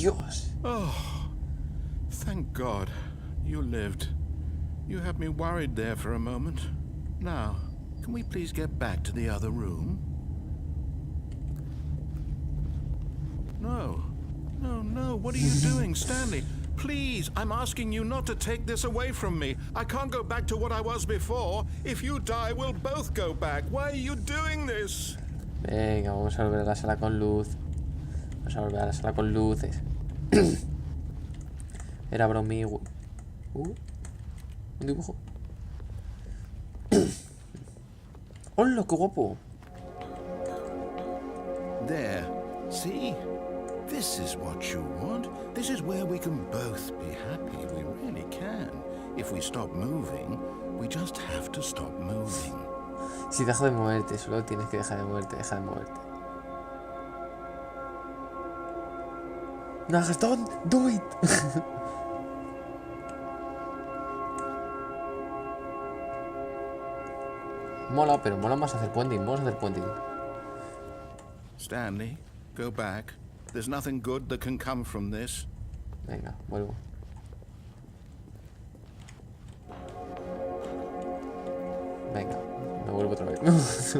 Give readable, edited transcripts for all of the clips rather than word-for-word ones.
Dios. Oh, thank God. You lived. You had me worried there for a moment. Now, can we please get back to the other room? No. No. What are you doing, Stanley? Please, I'm asking you not to take this away from me. I can't go back to what I was before. If you die, we'll both go back. Why are you doing this? Venga, vamos a volver a la sala con luz. Vamos a volver a la sala con luces. Era bromigo. Un dibujo. ¡Hola, qué guapo! There. See? This is what you want. This is where we can both be happy. We really can. If we stop moving, we just have to stop moving. Si deja de moverte, solo tienes que dejar de moverte, deja de moverte. No hagas, don't do it. Mola, pero mola más hacer puenting. Vamos a hacer puenting. Stanley, go back. There's nothing good that can come from this. Venga, vuelvo. Venga, me vuelvo otra vez.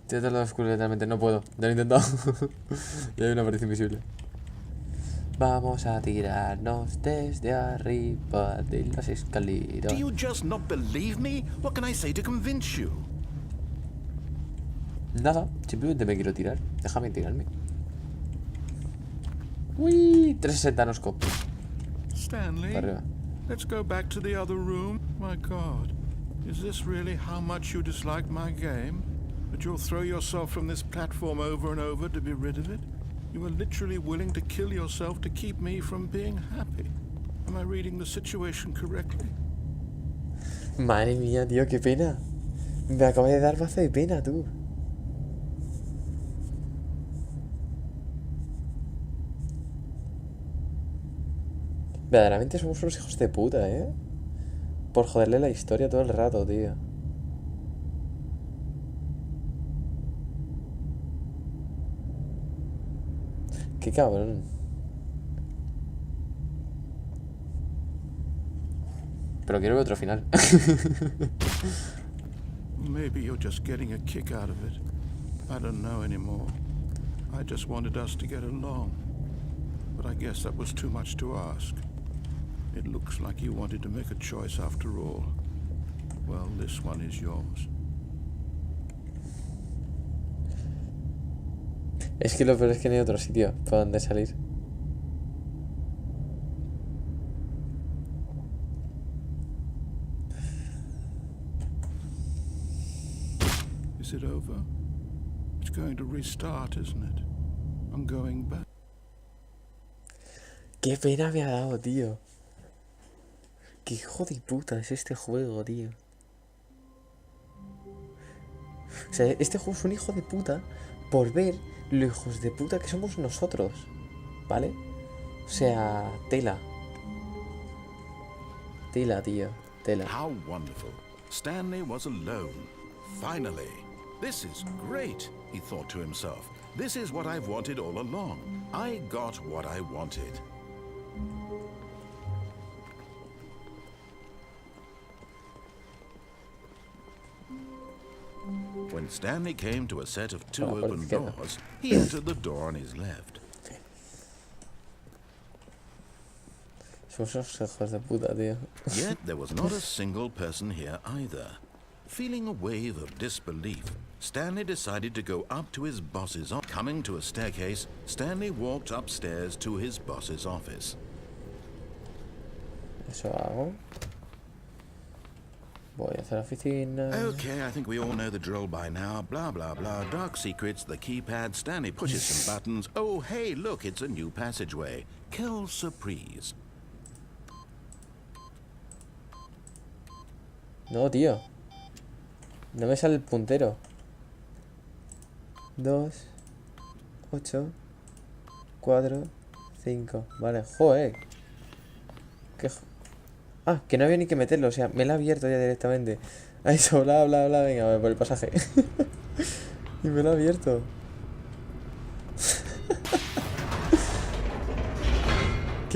Ya te lo oscuro literalmente, no puedo. Ya lo he intentado. Y hay una pared invisible. Vamos a tirarnos desde arriba de las escaleras. Do you just not believe me? What can I say to convince you? Nada, simplemente me quiero tirar. Déjame tirarme. Uy, 360 no scope. Stanley, Arriba. let's go back to the other room. My God, is this really how much you dislike my game? That you'll throw yourself from this platform over and over to be rid of it? You are literally willing to kill yourself to keep me from being happy. Am I reading the situation correctly? Madre mía, tío, qué pena. Me acabo de dar mazo de pena, tú. Verdaderamente somos unos hijos de puta, ¿eh? Por joderle la historia todo el rato, tío. Qué cabrón. Pero quiero ver otro final. Maybe you're just getting a kick out of it. I don't know anymore. I just wanted us to get along. But I guess that was too much to ask. It looks like you wanted to make a choice after all. Well, this one is yours. Es que lo peor es que no hay otro sitio para donde salir. Is it over? It's going to restart, isn't it? I'm going back. Qué pena me ha dado, tío. Qué hijo de puta es este juego, tío. O sea, este juego es un hijo de puta por ver lo hijos de puta que somos nosotros, ¿vale? O sea, tela. Tela, tío, tela. How wonderful. Stanley was alone. Finally. This is great, he thought to himself. This is what I've wanted all along. I got what I wanted. When Stanley came to a set of two open doors, he entered the door on his left. Somos unos hijos de puta, tío. Yet there was not a single person here either. Feeling a wave of disbelief, Stanley decided to go up to his boss's office. Coming to a staircase, Stanley walked upstairs to his boss's office. Eso hago. Voy a hacer oficina. Okay, I think we all know the drill by now. Blah, blah, blah. Dark secrets, the keypad. Stanley pushes some buttons. Oh, hey, look, it's a new passageway. Quelle surprise. No, tío. No me sale el puntero. 2, 8, 4, 5. Vale, joder. Ah, que no había ni que meterlo. O sea, me la ha abierto ya directamente. A eso, bla, bla, bla. Venga, voy por el pasaje. Y me lo ha abierto.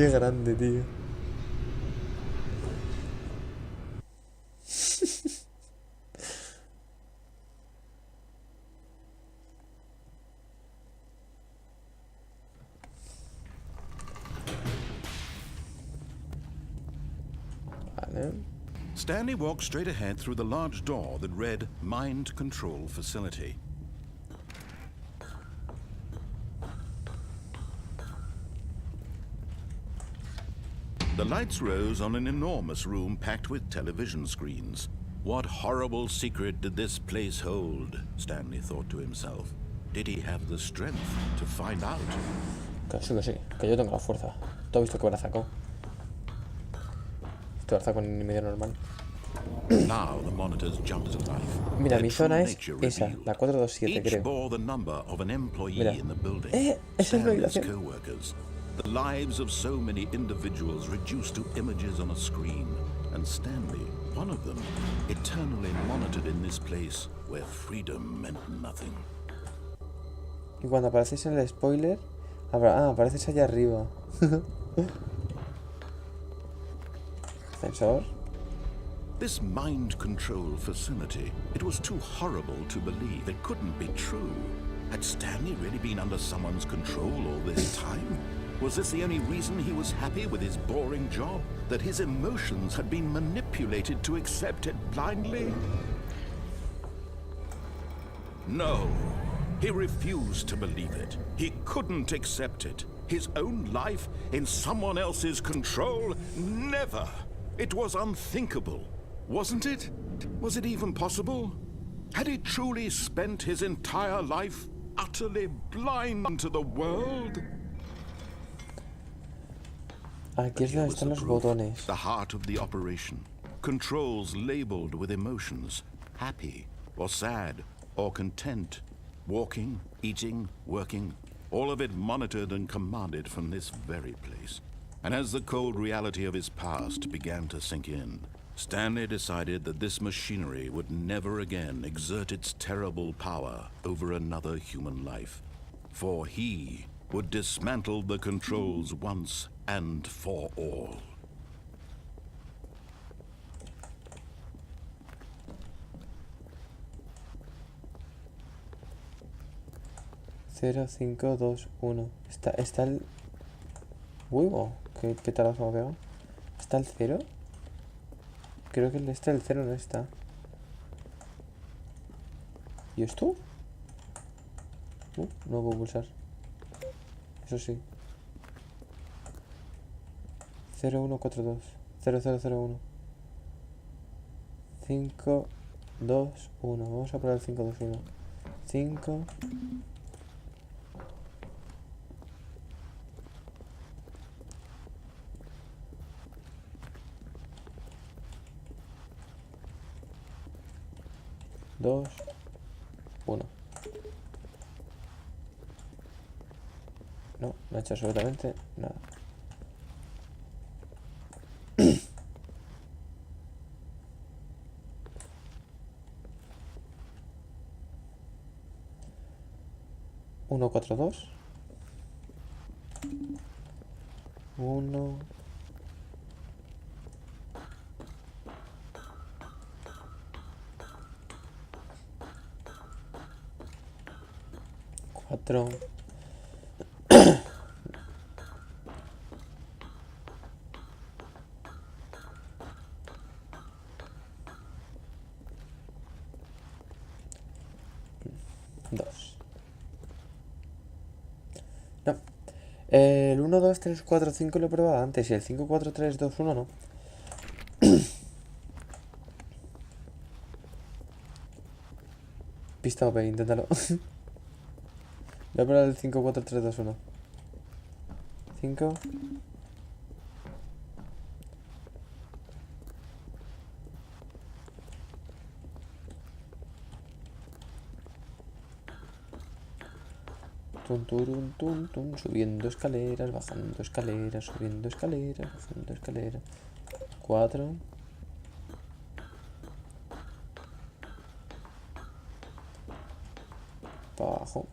Qué grande, tío. Vale. Stanley walked straight ahead through the large door that read Mind Control Facility. The lights rose on an enormous room packed with television screens. What horrible secret did this place hold? Stanley thought to himself. Did he have the strength to find out? Que sí, que yo tengo la fuerza. ¿Tú has visto qué brazaco? Este brazaco ni medio normal. Now the monitors jumped to life. Mira, Their mi true zona es nature esa, revealed. la 427, Each creo. bore the number of an employee Mira. in the building. Esa es la Stanley's habitación. co-workers. The lives of so many individuals reduced to images on a screen. And Stanley, one of them, eternally monitored in this place where freedom meant nothing. Y cuando apareces en el spoiler... apareces allá arriba. Ascensor. This mind control facility, it was too horrible to believe. It couldn't be true. Had Stanley really been under someone's control all this time? Was this the only reason he was happy with his boring job? That his emotions had been manipulated to accept it blindly? No. He refused to believe it. He couldn't accept it. His own life in someone else's control? Never. It was unthinkable. Wasn't it? Was it even possible? Had he truly spent his entire life utterly blind to the world? Aquí es donde están los botones. The heart of the operation. Controls labeled with emotions. Happy or sad or content. Walking, eating, working. All of it monitored and commanded from this very place. And as the cold reality of his past began to sink in, Stanley decided that this machinery would never again exert its terrible power over another human life. For he would dismantle the controls once and for all. Cero, 5, 2, 1. Está el... Huevo. ¿Qué tal me ha pegado? ¿Está el 0? Creo que el 0 no está. ¿Y esto? No puedo pulsar. Eso sí. 0142 0001 5 2 1. Vamos a probar el 5 2 1. 5 2 1. No ha hecho absolutamente nada. Uno, 4, 2. 1. 4. Dos. No. El 1, 2, 3, 4, 5 lo he probado antes y el 5, 4, 3, 2, 1 no. Pista OP, inténtalo. Voy a probar el 5, 4, 3, 2, 1. 5. Tum, turum, tum, tum, subiendo escaleras, bajando escaleras, subiendo escaleras, bajando escaleras. 4. Para abajo.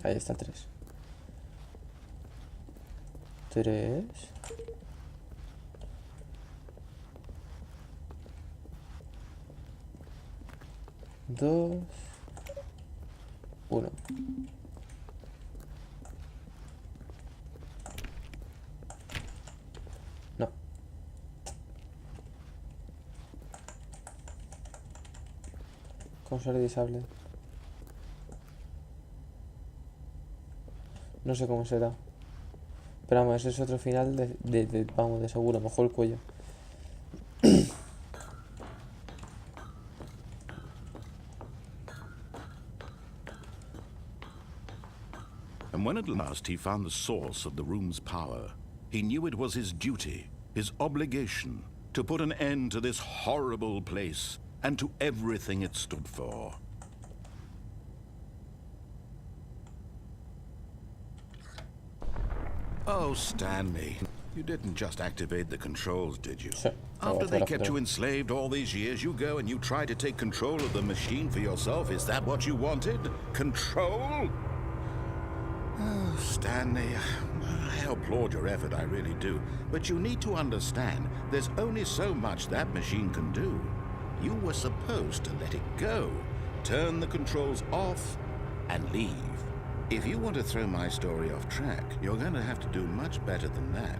Ahí está el 3. 3. Dos. 1. No. Consola disable. No sé cómo será. Pero vamos, ese es otro final vamos, de seguro. Mejor el cuello. And when at last he found the source of the room's power, he knew it was his duty, his obligation, to put an end to this horrible place and to everything it stood for. Oh, Stanley, you didn't just activate the controls, did you? Sí, After they kept you enslaved all these years, you go and you try to take control of the machine for yourself. Is that what you wanted? Control? Oh, Stanley, I applaud your effort, I really do. But you need to understand, there's only so much that machine can do. You were supposed to let it go, turn the controls off, and leave. If you want to throw my story off track, you're going to have to do much better than that.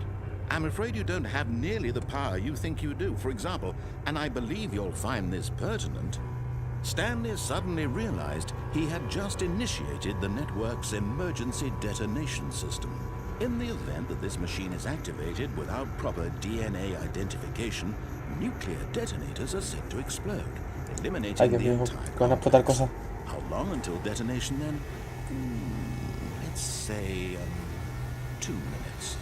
I'm afraid you don't have nearly the power you think you do. For example, and I believe you'll find this pertinent, Stanley suddenly realized he had just initiated the network's emergency detonation system. In the event that this machine is activated without proper DNA identification, nuclear detonators are set to explode, eliminating the entire complex. How long until detonation then? Let's say 2 minutes.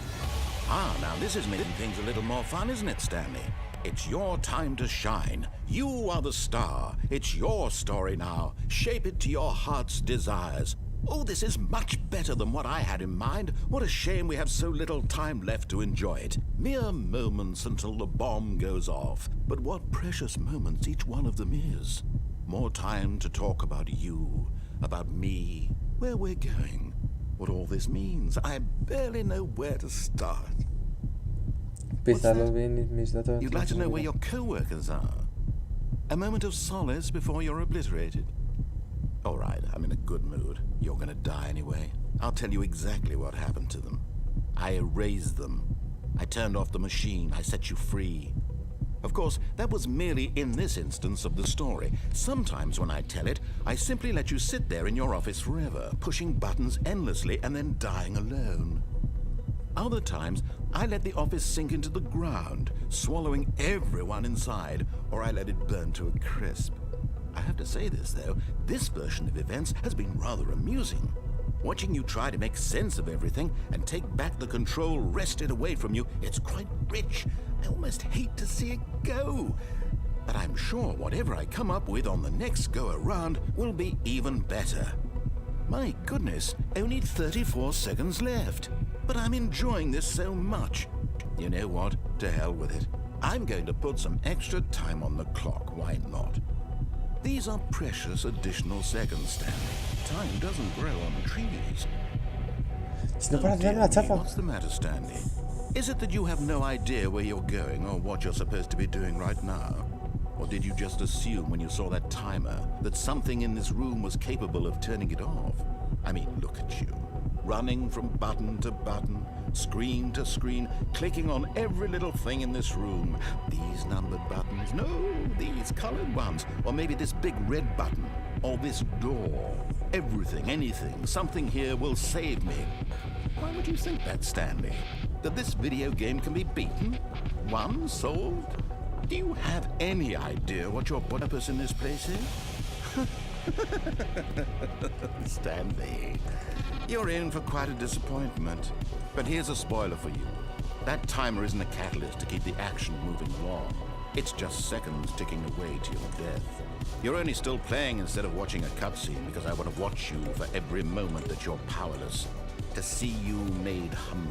Ah, now this is making things a little more fun, isn't it, Stanley? It's your time to shine. You are the star. It's your story now. Shape it to your heart's desires. Oh, this is much better than what I had in mind. What a shame we have so little time left to enjoy it. Mere moments until the bomb goes off. But what precious moments each one of them is. More time to talk about you, about me, where we're going, what all this means. I barely know where to start. You'd like to know where your co-workers are? A moment of solace before you're obliterated? All right, I'm in a good mood. You're gonna die anyway. I'll tell you exactly what happened to them. I erased them. I turned off the machine. I set you free. Of course, that was merely in this instance of the story. Sometimes when I tell it, I simply let you sit there in your office forever, pushing buttons endlessly and then dying alone. Other times, I let the office sink into the ground, swallowing everyone inside, or I let it burn to a crisp. I have to say this, though, this version of events has been rather amusing. Watching you try to make sense of everything and take back the control wrested away from you, it's quite rich. I almost hate to see it go. But I'm sure whatever I come up with on the next go-around will be even better. My goodness, only 34 seconds left. But I'm enjoying this so much. You know what? To hell with it. I'm going to put some extra time on the clock. Why not? These are precious additional seconds, Stanley. Time doesn't grow on trees. What's the matter, Stanley? Is it that you have no idea where you're going or what you're supposed to be doing right now? Or did you just assume when you saw that timer that something in this room was capable of turning it off? I mean, look at you. Running from button to button, screen to screen, clicking on every little thing in this room. These numbered buttons, no, these colored ones. Or maybe this big red button, or this door. Everything, anything, something here will save me. Why would you think that, Stanley? That this video game can be beaten? Won? Solved? Do you have any idea what your purpose in this place is? Stanley, you're in for quite a disappointment. But here's a spoiler for you. That timer isn't a catalyst to keep the action moving along. It's just seconds ticking away to your death. You're only still playing instead of watching a cutscene because I want to watch you for every moment that you're powerless. To see you made humble.